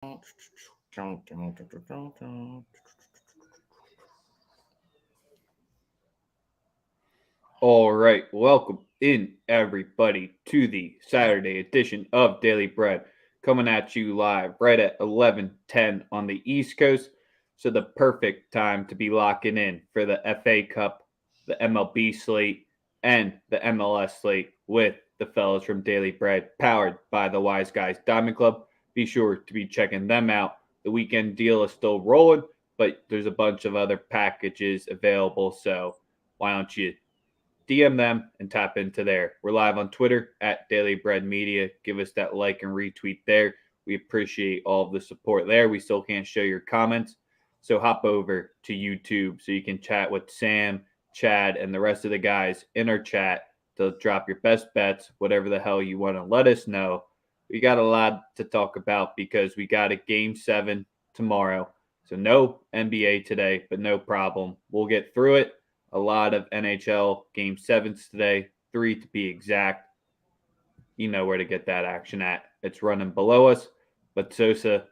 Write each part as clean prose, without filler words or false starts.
All right, welcome in everybody to the Saturday edition of Daily Bread, coming at you live right at 11:10 on the East Coast. So the perfect time to be locking in for the FA Cup, the MLB slate, and the MLS slate with the fellas from Daily Bread, powered by the Wise Guys Diamond Club. Be sure to be checking them out. The weekend deal is still rolling, but there's a bunch of other packages available. So why don't you DM them and tap into there. We're live on Twitter at Daily Bread Media. Give us that like and retweet there. We appreciate all of the support there. We still can't show your comments. So hop over to YouTube so you can chat with Sam, Chad, and the rest of the guys in our chat to drop your best bets, whatever the hell you want to let us know. We got a lot to talk about because we got a game 7 tomorrow. So no NBA today, but no problem. We'll get through it. A lot of NHL game 7s today, 3 to be exact. You know where to get that action at. It's running below us. But Sosa,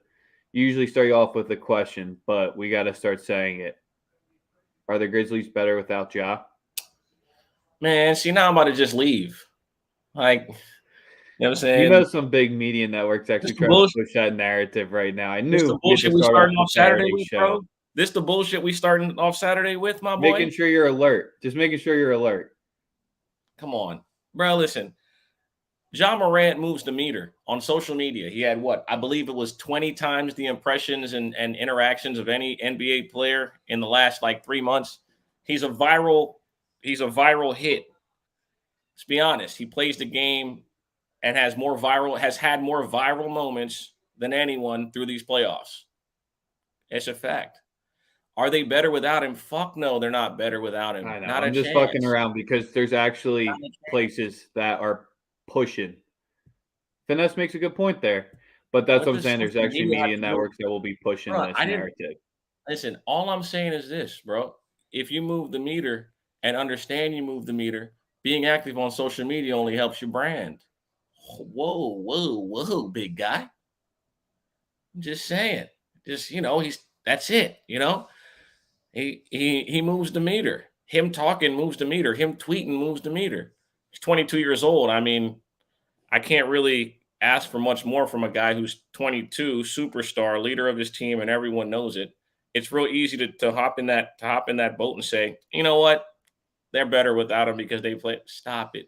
usually start you off with a question, but we got to start saying it. Are the Grizzlies better without Ja? Man, see, now I'm about to just leave. Like, you know what I'm saying? You know some big media networks actually trying to push that narrative right now. I This knew the bullshit we start starting off off Saturday with, show. bro. This the bullshit we starting off Saturday with, my boy. Making sure you're alert. Just making sure you're alert. Come on, bro. Listen, John Morant moves the meter on social media. He had what? I believe it was 20 times the impressions and interactions of any NBA player in the last like 3 months. He's a viral hit. Let's be honest. He plays the game and has had more viral moments than anyone through these playoffs. It's a fact. Are they better without him? Fuck no, they're not better without him. I know. Not I'm just chance. fucking around because there's actually places that are pushing. Finesse makes a good point there. But that's what I'm saying. There's actually media networks that will be pushing this narrative. Listen, all I'm saying is this, bro. If you move the meter and understand you move the meter, being active on social media only helps your brand. Whoa, big guy. I'm just saying. Just, that's it, He moves the meter. Him talking moves the meter. Him tweeting moves the meter. He's 22 years old. I mean, I can't really ask for much more from a guy who's 22, superstar, leader of his team, and everyone knows it. It's real easy to hop in that boat and say, you know what? They're better without him because they play. Stop it.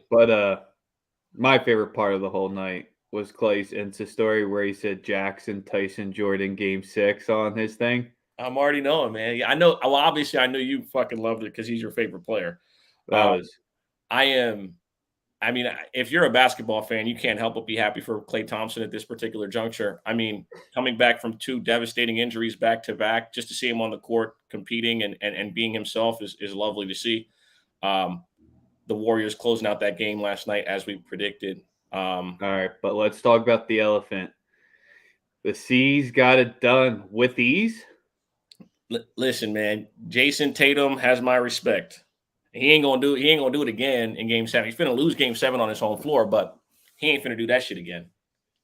But my favorite part of the whole night was Clay's Insta story where he said Jackson, Tyson, Jordan game 6 on his thing. I'm already knowing, man. Yeah, I know. Well, obviously, I know you fucking loved it because he's your favorite player. I am. I mean, if you're a basketball fan, you can't help but be happy for Klay Thompson at this particular juncture. I mean, coming back from 2 devastating injuries back to back, just to see him on the court competing and being himself is lovely to see. The Warriors closing out that game last night as we predicted. All right, but let's talk about the elephant. The C's got it done with ease. Listen, man, Jason Tatum has my respect. He ain't gonna do it again in game 7. He's gonna lose game 7 on his home floor, but he ain't finna do that shit again.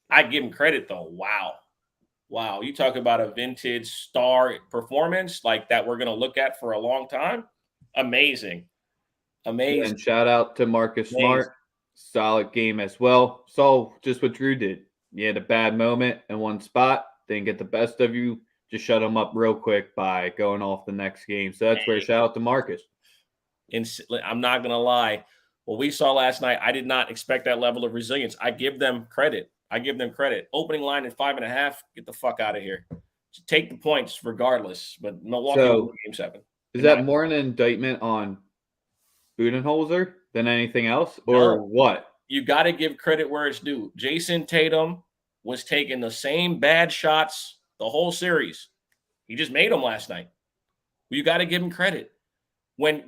I give him credit though. Wow. You talk about a vintage star performance like that we're gonna look at for a long time. Amazing. And shout out to Marcus Smart. Solid game as well. Saw just what Drew did. You had a bad moment in one spot, didn't get the best of you. Just shut him up real quick by going off the next game. So that's where shout out to Marcus. I'm not going to lie. What we saw last night, I did not expect that level of resilience. I give them credit. Opening line at 5.5, get the fuck out of here. Just take the points regardless. But Milwaukee won game 7. Is that more an indictment on Budenholzer than anything else, or what? You got to give credit where it's due. Jason Tatum was taking the same bad shots the whole series. He just made them last night. You got to give him credit. When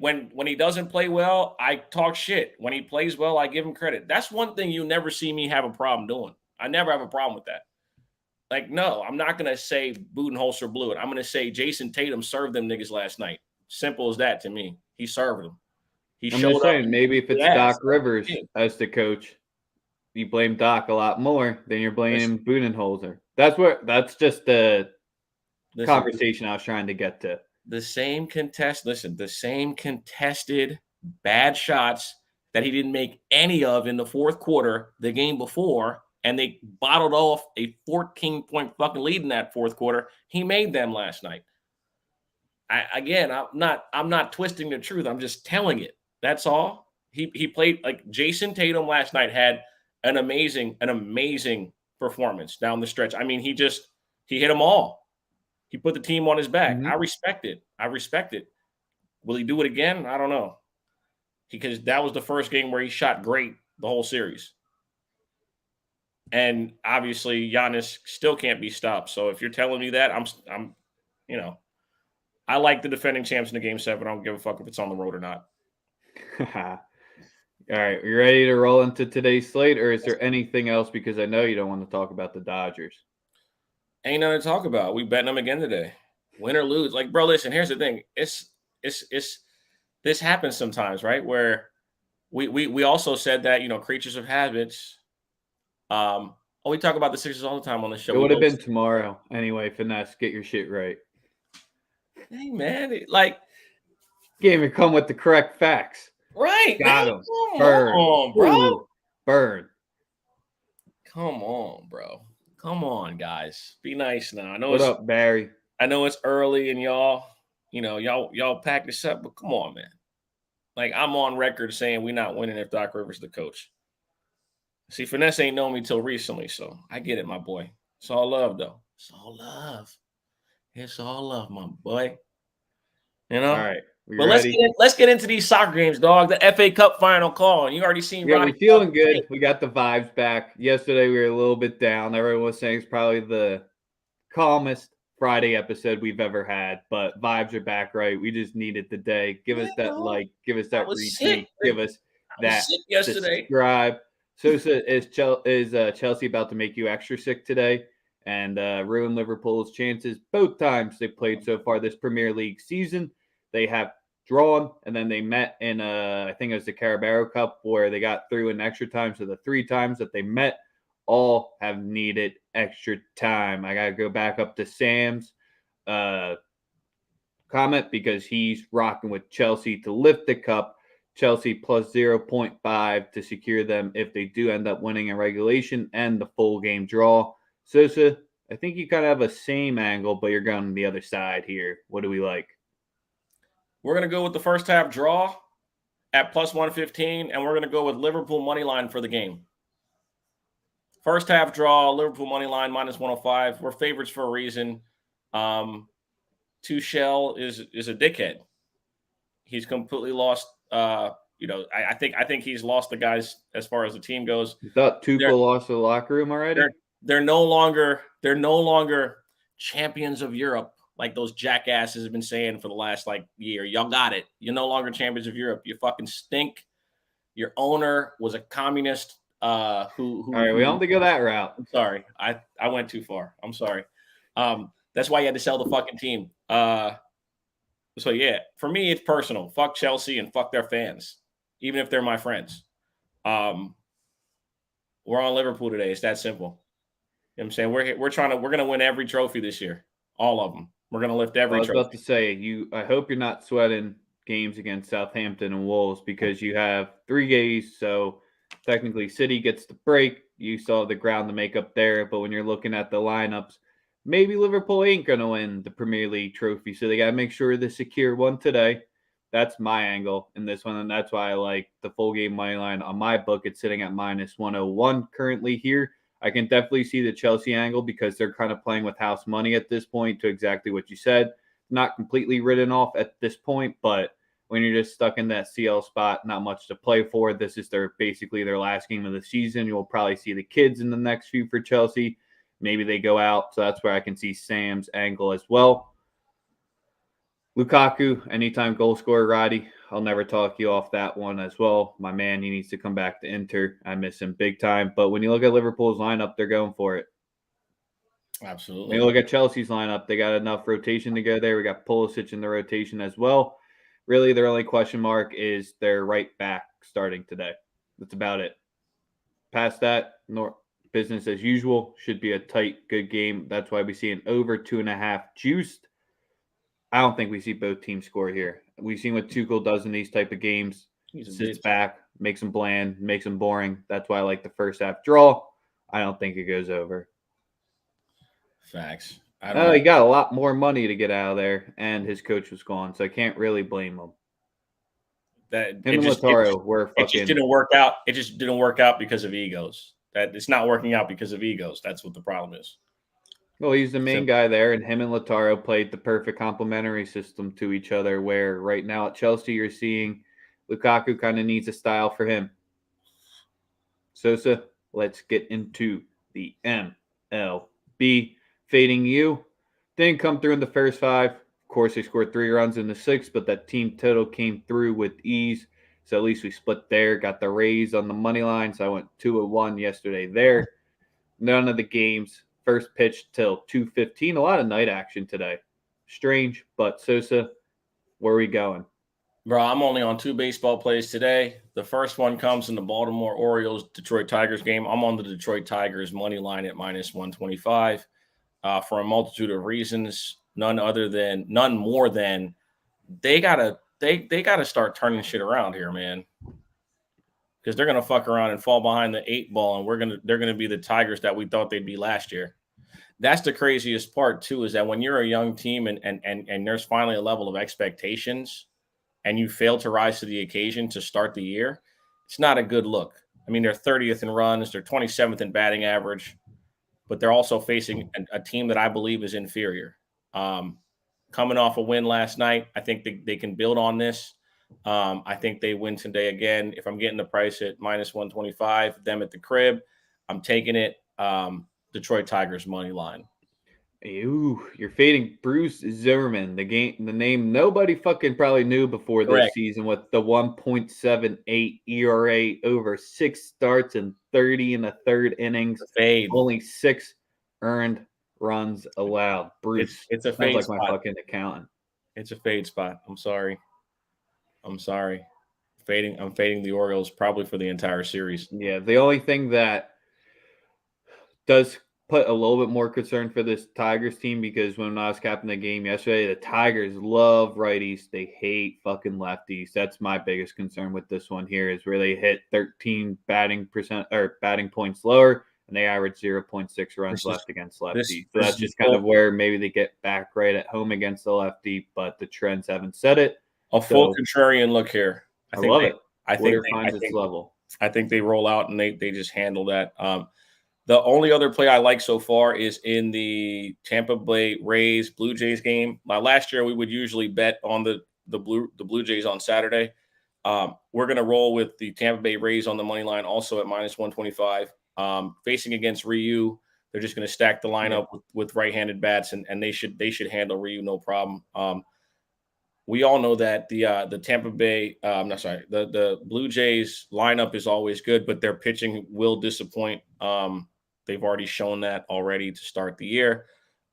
he doesn't play well, I talk shit. When he plays well, I give him credit. That's one thing you never see me have a problem doing. I never have a problem with that. Like, no, I'm not going to say Budenholzer blew it. I'm going to say Jason Tatum served them niggas last night. Simple as that to me. He served them. I'm just saying, maybe if it's Doc Rivers as the coach, you blame Doc a lot more than you're blaming Budenholzer. That's just the conversation I was trying to get to. The same contested bad shots that he didn't make any of in the fourth quarter, the game before, and they bottled off a 14-point fucking lead in that fourth quarter. He made them last night. I'm not twisting the truth. I'm just telling it. That's all. He played like Jason Tatum last night had an amazing performance down the stretch. I mean, he hit them all. He put the team on his back. Mhm. I respect it. Will he do it again? I don't know. Because that was the first game where he shot great the whole series. And obviously Giannis still can't be stopped. So if you're telling me that, I'm I like the defending champs in the game 7. I don't give a fuck if it's on the road or not. All right, you ready to roll into today's slate, or is there anything else? Because I know you don't want to talk about the Dodgers. Ain't nothing to talk about. We betting them again today. Win or lose. Like, bro, listen, here's the thing. It's this happens sometimes, right? Where we also said that, creatures of habits. We talk about the Sixers all the time on the show. It would have been tomorrow. Anyway, Finesse, get your shit right. Hey, man. Game to come with the correct facts. Right. Got man. him. Come Burn. on, bro. Ooh, burn. Come on, bro. Come on, guys. Be nice now. I know What up, Barry? I know it's early and y'all pack this up, but come on, man. Like, I'm on record saying we're not winning if Doc Rivers the coach. See, Finesse ain't known me till recently, so I get it, my boy. It's all love, though. It's all love. It's all love, my boy. All right. But let's get into these soccer games, dog. The FA Cup final call, and you already seen. Yeah, we're feeling good. We got the vibes back. Yesterday we were a little bit down. Everyone was saying it's probably the calmest Friday episode we've ever had, but vibes are back right. We just needed the day. Give us that like, give us that retweet, give us that subscribe. Sosa is Chelsea about to make you extra sick today and ruin Liverpool's chances both times they played so far this Premier League season. They have drawn, and then they met in I think it was the Carabao Cup where they got through in extra time. So the 3 times that they met all have needed extra time. I got to go back up to Sam's comment because he's rocking with Chelsea to lift the cup. Chelsea plus 0.5 to secure them if they do end up winning in regulation and the full game draw. Sosa, I think you kind of have a same angle, but you're going on the other side here. What do we like? We're going to go with the first half draw at plus 115, and we're going to go with Liverpool money line for the game. First half draw, Liverpool money line minus 105. We're favorites for a reason. Tuchel is a dickhead. He's completely lost. I think he's lost the guys as far as the team goes. You thought Tuchel lost the locker room already? They're no longer champions of Europe. Like those jackasses have been saying for the last year. Y'all got it. You're no longer champions of Europe. You fucking stink. Your owner was a communist. All right, we don't have to go that route. I'm sorry. I went too far. I'm sorry. That's why you had to sell the fucking team. So yeah, for me, it's personal. Fuck Chelsea and fuck their fans, even if they're my friends. We're on Liverpool today. It's that simple. You know what I'm saying? We're going to win every trophy this year. All of them. We're going to lift every trophy. I was about to say, I hope you're not sweating games against Southampton and Wolves because you have 3 days. So technically City gets the break. You still have the ground to make up there. But when you're looking at the lineups, maybe Liverpool ain't going to win the Premier League trophy. So they got to make sure they secure one today. That's my angle in this one. And that's why I like the full game money line on my book. It's sitting at minus 101 currently here. I can definitely see the Chelsea angle because they're kind of playing with house money at this point to exactly what you said. Not completely written off at this point, but when you're just stuck in that CL spot, not much to play for. This is basically their last game of the season. You'll probably see the kids in the next few for Chelsea. Maybe they go out. So that's where I can see Sam's angle as well. Lukaku, anytime goal scorer, Roddy. I'll never talk you off that one as well. My man, he needs to come back to Inter. I miss him big time. But when you look at Liverpool's lineup, they're going for it. Absolutely. When you look at Chelsea's lineup, they got enough rotation to go there. We got Pulisic in the rotation as well. Really, their only question mark is their right back starting today. That's about it. past that, business as usual. Should be a tight, good game. That's why we see an over 2.5 juiced. I don't think we see both teams score here. We've seen what Tuchel does in these type of games. He's a Sits bitch. back, makes them bland, makes them boring. That's why I like the first half draw. I don't think it goes over. Facts. I don't Oh, know. he got a lot more money to get out of there, and his coach was gone, so I can't really blame him. That Him and Lautaro were it just fucking. didn't work out. It just didn't work out because of egos. That it's not working out because of egos. That's what the problem is. Well, he's the main Simple. guy there, and him and Lautaro played the perfect complementary system to each other. Where right now at Chelsea, you're seeing Lukaku kind of needs a style for him. Sosa, let's get into the MLB. Fading you. Didn't come through in the first five. Of course, they scored 3 runs in the sixth, but that team total came through with ease. So at least we split there. Got the Rays on the money line. So I went 2-1 yesterday there. None of the games. First pitch till 2:15. A lot of night action today. Strange, but Sosa, where are we going? Bro, I'm only on 2 baseball plays today. The first one comes in the Baltimore Orioles Detroit Tigers game. I'm on the Detroit Tigers money line at -125 for a multitude of reasons. None more than they gotta start turning shit around here, man. Because they're gonna fuck around and fall behind the 8 ball, and they're gonna be the Tigers that we thought they'd be last year. That's the craziest part too, is that when you're a young team and there's finally a level of expectations and you fail to rise to the occasion to start the year, it's not a good look. I mean, they're 30th in runs, they're 27th in batting average, but they're also facing a team that I believe is inferior. Coming off a win last night, I think they can build on this. I think they win today again. If I'm getting the price at -125, them at the crib, I'm taking it. Detroit Tigers money line. Ooh, you're fading Bruce Zimmerman, the name nobody fucking probably knew before this Correct. season, with the 1.78 ERA over 6 starts and 30 in the third innings, The fade. only 6 earned runs allowed. Bruce It's a sounds fade like my spot. fucking accountant. It's a fade spot. I'm sorry. I'm sorry. I'm fading the Orioles probably for the entire series. Yeah, the only thing that does put a little bit more concern for this Tigers team, because when I was capping the game yesterday, the Tigers love righties. They hate fucking lefties. That's my biggest concern with this one here, is where they hit 13 batting points lower, and they average 0.6 runs This is left against this lefties. So this that's is just kind of where maybe they get back right at home against the lefty, but the trends haven't said it. a full So contrarian look here. I love it. I think Twitter they, finds its level. I think they roll out and they just handle that. The only other play I like so far is in the Tampa Bay Rays Blue Jays game. Last year we would usually bet on the Blue Jays on Saturday. We're gonna roll with the Tampa Bay Rays on the money line, also at -125. Facing against Ryu, they're just gonna stack the lineup with right-handed bats, and they should handle Ryu no problem. We all know that the Tampa Bay, the Blue Jays lineup is always good, but their pitching will disappoint. They've already shown that already to start the year.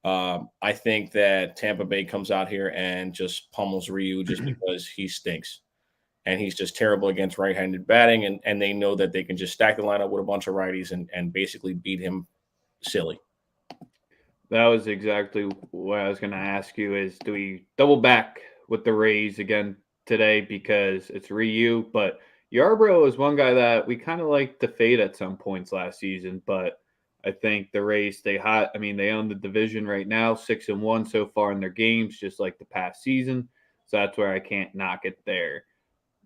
I think that Tampa Bay comes out here and just pummels Ryu just because he stinks. And he's just terrible against right-handed batting, and they know that they can just stack the lineup with a bunch of righties and basically beat him silly. That was exactly what I was going to ask you, is do we double back with the Rays again today because it's Ryu? But Yarbrough is one guy that we kind of like to fade at some points last season, but I think the Rays stay hot. I mean, they own the division right now, 6-1 so far in their games, just like the past season. So that's where I can't knock it there.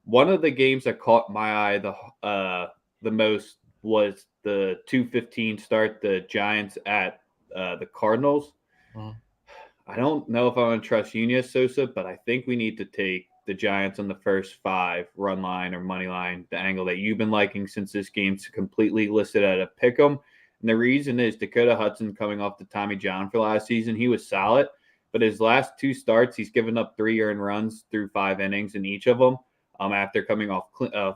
One of the games that caught my eye the most was the 2:15 start, the Giants at the Cardinals. I don't know if I want to trust Yunus Sosa, but I think we need to take the Giants on the first 5 run line or money line, the angle that you've been liking since this game's completely listed at a pick 'em. And the reason is Dakota Hudson coming off the Tommy John for last season. He was solid, but his last 2 starts, he's given up 3 earned runs through 5 innings in each of them. After coming off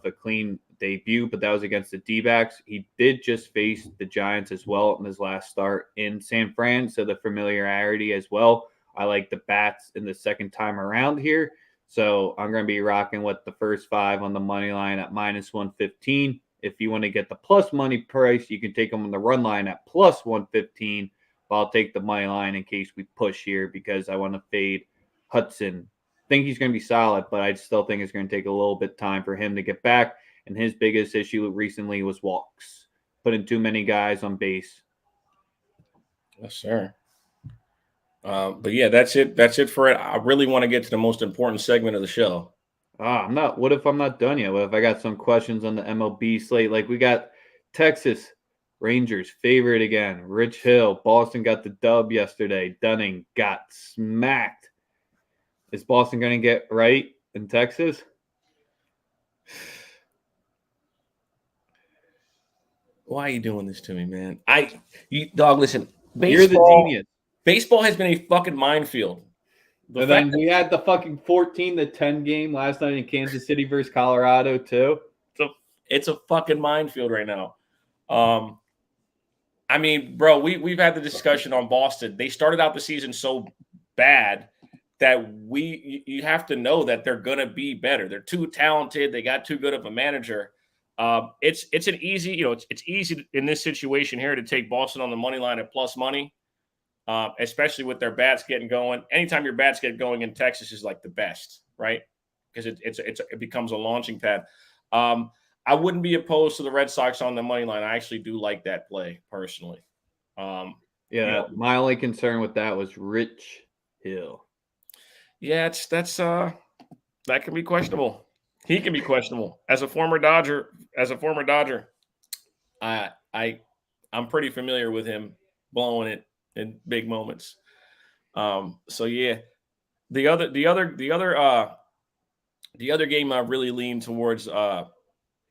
a clean debut, but that was against the D-backs. He did just face the Giants as well in his last start in San Fran, so the familiarity as well. I like the bats in the second time around here, so I'm going to be rocking with the first 5 on the money line at -115. if you want to get the plus money price, you can take them on the run line at plus 115. But I'll take the money line in case we push here because I want to fade Hudson. Think he's going to be solid, but I still think it's going to take a little bit of time for him to get back. And his biggest issue recently was walks, putting too many guys on base. Yes, sir. But yeah, that's it. That's it for it. I really want to get to the most important segment of the show. I'm not. What if I'm not done yet? What if I got some questions on the MLB slate? Like we got Texas Rangers favorite again. Rich Hill. Boston got the dub yesterday. Dunning got smacked. Is Boston going to get right in Texas? Why are you doing this to me, man? Dog, listen. You're the genius. Baseball has been a fucking minefield. And then we had the fucking 14-10 game last night in Kansas City versus Colorado too. It's a fucking minefield right now. I mean, bro, we've had the discussion on Boston. They started out the season so bad that you have to know that they're gonna be better. They're too talented. They got too good of a manager. It's an easy, it's easy in this situation here to take Boston on the money line at plus money. Especially with their bats getting going. Anytime your bats get going in Texas is like the best, right? Because it becomes a launching pad. I wouldn't be opposed to the Red Sox on the money line. I actually do like that play personally. My only concern with that was Rich Hill. Yeah, that can be questionable. He can be questionable as a former Dodger. I'm pretty familiar with him blowing it in big moments. So yeah, the other game I really lean towards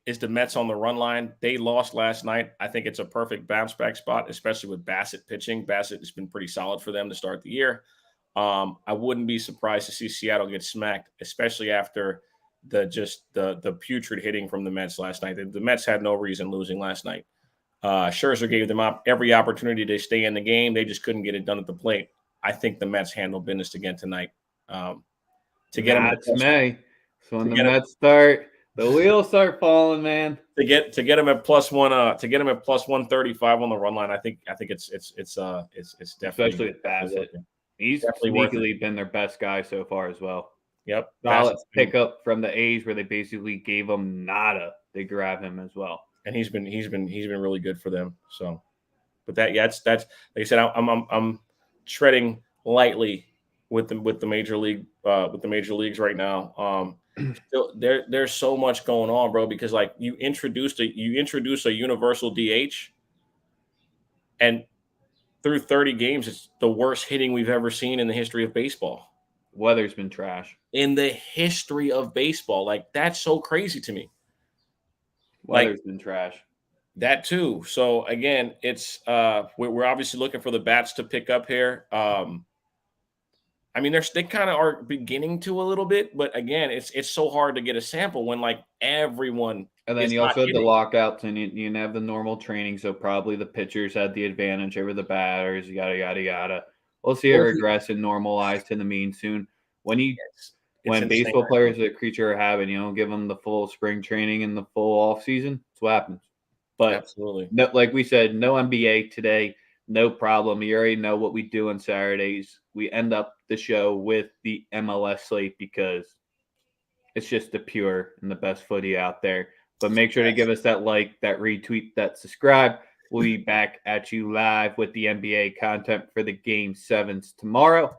is the Mets on the run line. They lost last night. I think it's a perfect bounce back spot, especially with Bassett pitching. Bassett has been pretty solid for them to start the year. I wouldn't be surprised to see Seattle get smacked, especially after the putrid hitting from the Mets last night. The Mets had no reason losing last night. Scherzer gave them every opportunity to stay in the game. They just couldn't get it done at the plate. I think the Mets handle business again tonight. So when the Mets start, the wheels start falling, man. To get them at plus 135 on the run line. I think it's definitely, especially with Bassett. He's sneakily been their best guy so far as well. Yep. Solid pickup from the A's where they basically gave him nada to grab him as well. And he's been really good for them. So, but that's like I said, I'm treading lightly with the major leagues right now. Still, there's so much going on, bro. Because like you introduce a universal DH, and through 30 games, it's the worst hitting we've ever seen in the history of baseball. Weather's been trash in the history of baseball. Like that's so crazy to me. Weather's been trash. That too. So again, it's we're obviously looking for the bats to pick up here. I mean, they kind of are beginning to a little bit, but again, it's so hard to get a sample when like everyone. And then you also had the lockouts, and you didn't have the normal training, so probably the pitchers had the advantage over the batters. Yada yada yada. We'll see it regress and normalize to the mean soon. When baseball players are a creature of habit, you don't give them the full spring training and the full off season. That's what happens. But absolutely, no, like we said, no NBA today, no problem. You already know what we do on Saturdays. We end up the show with the MLS slate because it's just the pure and the best footy out there. But make sure to give us that like, that retweet, that subscribe. We'll be back at you live with the NBA content for the Game 7s tomorrow.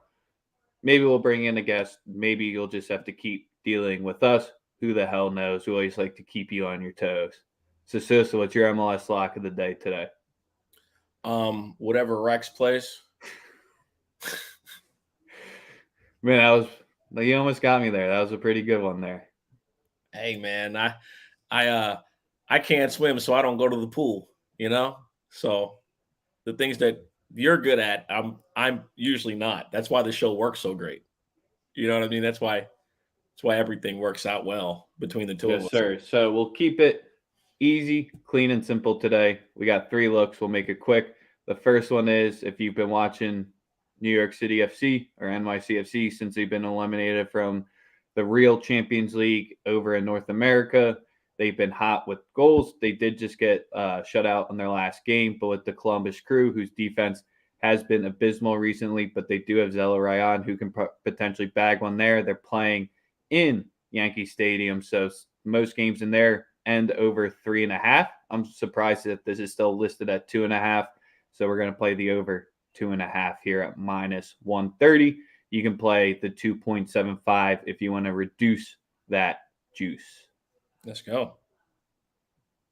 Maybe we'll bring in a guest. Maybe you'll just have to keep dealing with us. Who the hell knows? We always like to keep you on your toes. So, Sosa, what's your MLS lock of the day today? Whatever Rex plays. Man, you almost got me there. That was a pretty good one there. Hey, man, I can't swim, so I don't go to the pool. So the things that you're good at, I'm usually not. That's why the show works so great. You know what I mean? That's why everything works out well between the two of us. Yes, sir. So we'll keep it easy, clean, and simple today. We got 3 looks. We'll make it quick. The first one is if you've been watching New York City FC or NYCFC since they've been eliminated from the real Champions League over in North America, They've been hot with goals. They did just get shut out in their last game, but with the Columbus Crew, whose defense has been abysmal recently, but they do have Zella Ryan, who can potentially bag one there. They're playing in Yankee Stadium, so most games in there end over 3.5. I'm surprised that this is still listed at 2.5, so we're going to play the over 2.5 here at -130. You can play the 2.75 if you want to reduce that juice. Let's go.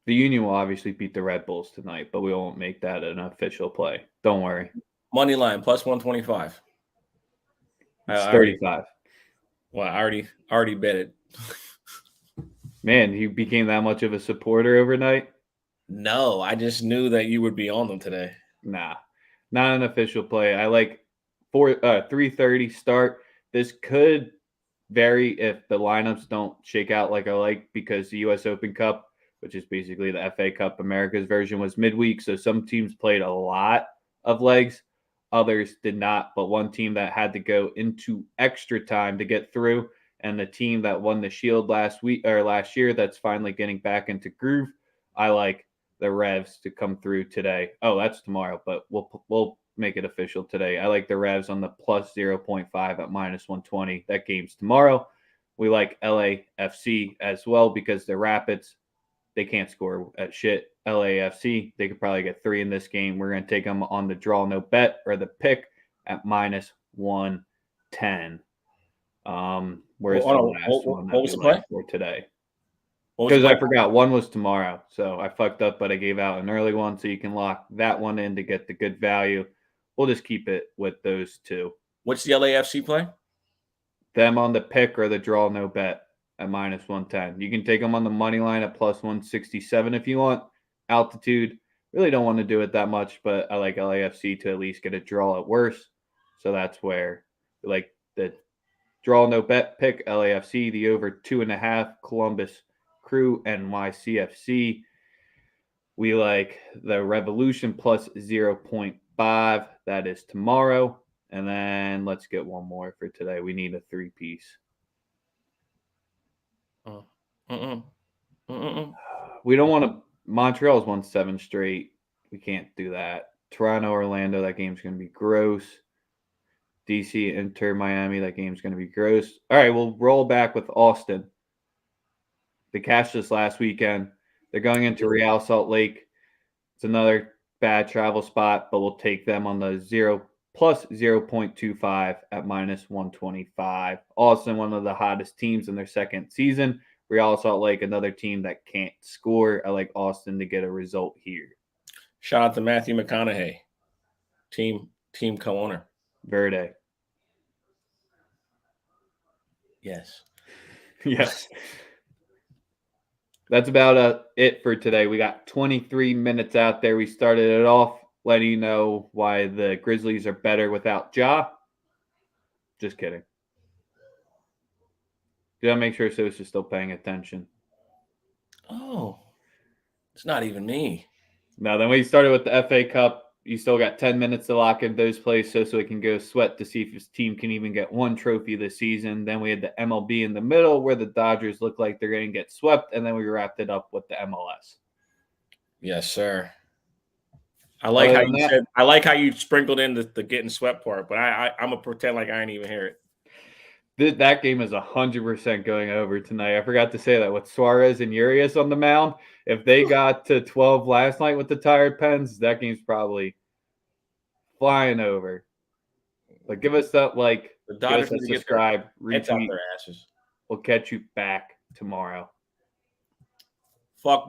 The Union will obviously beat the Red Bulls tonight, but we won't make that an official play. Don't worry. Money line +125. It's 35. Well, I already bet it. Man, you became that much of a supporter overnight? No, I just knew that you would be on them today. Nah, not an official play. I like 3:30 start. This could vary if the lineups don't shake out like I like, because the U.S. Open Cup, which is basically the FA Cup America's version, was midweek. So some teams played a lot of legs, others did not. But one team that had to go into extra time to get through, and the team that won the Shield last year, that's finally getting back into groove. I like the Revs to come through today. Oh, that's tomorrow, but we'll make it official today. I like the Revs on the +0.5 at -120. That game's tomorrow. We like LAFC as well because the Rapids, they can't score at shit. LAFC, they could probably get 3 in this game. We're going to take them on the draw no bet or the pick at -110. Where's the last one that we like for today? Because I forgot one was tomorrow, so I fucked up, but I gave out an early one, so you can lock that one in to get the good value. We'll just keep it with those two. What's the LAFC play? Them on the pick or the draw no bet at -110. You can take them on the money line at +167 if you want. Altitude, really don't want to do it that much, but I like LAFC to at least get a draw at worst. So that's where we like the draw no bet pick, LAFC, the over 2.5, Columbus Crew, NYCFC. We like the Revolution +0.5. That is tomorrow. And then let's get one more for today. We need a 3-piece. We don't want to. Montreal's won 7 straight. We can't do that. Toronto, Orlando, that game's going to be gross. DC, Inter, Miami, that game's going to be gross. All right, we'll roll back with Austin. They cashed this last weekend. They're going into Real Salt Lake. It's another bad travel spot, but we'll take them on the +0.25 at -125. Austin, one of the hottest teams in their second season. Real Salt Lake, another team that can't score. I like Austin to get a result here. Shout out to Matthew McConaughey, team co-owner. Verde. Yes. Yes. That's about it for today. We got 23 minutes out there. We started it off letting you know why the Grizzlies are better without Ja. Just kidding. You gotta make sure Sosa's still paying attention. Oh, it's not even me. No, then we started with the FA Cup. You still got 10 minutes to lock in those plays so he can go sweat to see if his team can even get one trophy this season. Then we had the MLB in the middle where the Dodgers look like they're going to get swept. And then we wrapped it up with the MLS. Yes, sir. I like how you sprinkled in the getting swept part, but I'm going to pretend like I ain't even hear it. That game is 100% going over tonight. I forgot to say that with Suarez and Urias on the mound. If they got to 12 last night with the Tired Pens, that game's probably flying over. But give us that the Dodgers give us a subscribe, retweet. Their asses. We'll catch you back tomorrow. Fuck.